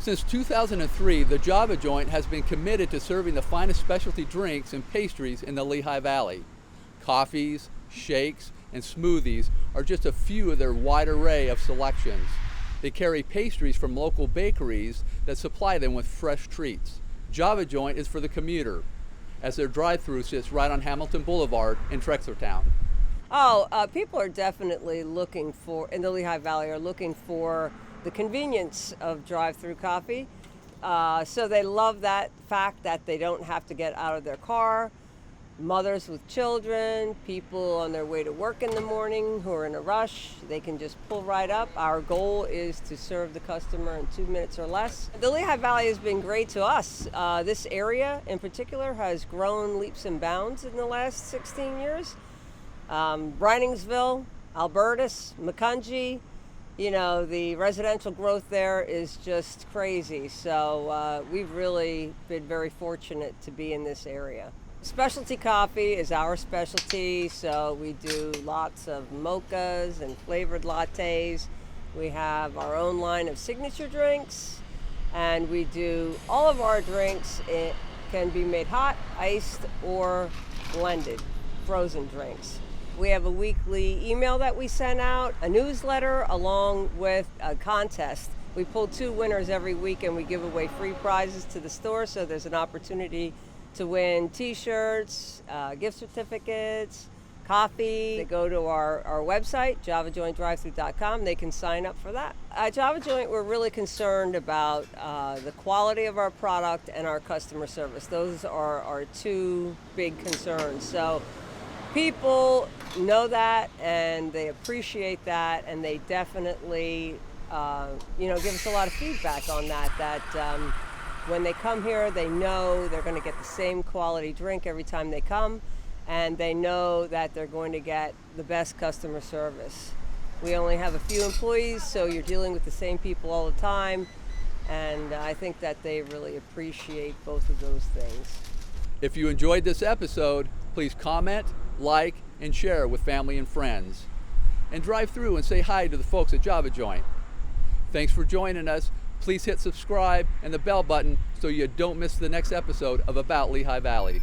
Since 2003, the Java Joint has been committed to serving the finest specialty drinks and pastries in the Lehigh Valley. Coffees, shakes, and smoothies are just a few of their wide array of selections. They carry pastries from local bakeries that supply them with fresh treats. Java Joint is for the commuter, as their drive-thru sits right on Hamilton Boulevard in Trexlertown. People are definitely in the Lehigh Valley, are looking for the convenience of drive-through coffee. So they love that fact that they don't have to get out of their car. Mothers with children, people on their way to work in the morning who are in a rush, they can just pull right up. Our goal is to serve the customer in 2 minutes or less. The Lehigh Valley has been great to us. This area in particular has grown leaps and bounds in the last 16 years. Briningsville, Albertus, Macungie, the residential growth there is just crazy. So we've really been very fortunate to be in this area. Specialty coffee is our specialty, so we do lots of mochas and flavored lattes. We have our own line of signature drinks, and we do all of our drinks. It can be made hot, iced, or blended, frozen drinks. We have a weekly email that we send out, a newsletter, along with a contest. We pull 2 winners every week, and we give away free prizes to the store, so there's an opportunity to win t-shirts, gift certificates, coffee. They go to our website, javajointdrivethru.com. They can sign up for that. At Java Joint, we're really concerned about the quality of our product and our customer service. Those are our 2 big concerns. So people know that, and they appreciate that, and they definitely give us a lot of feedback on that when they come here, they know they're going to get the same quality drink every time they come, and they know that they're going to get the best customer service. We only have a few employees, so you're dealing with the same people all the time, and I think that they really appreciate both of those things. If you enjoyed this episode, please comment, like, and share with family and friends. And drive through and say hi to the folks at Java Joint. Thanks for joining us. Please hit subscribe and the bell button so you don't miss the next episode of About Lehigh Valley.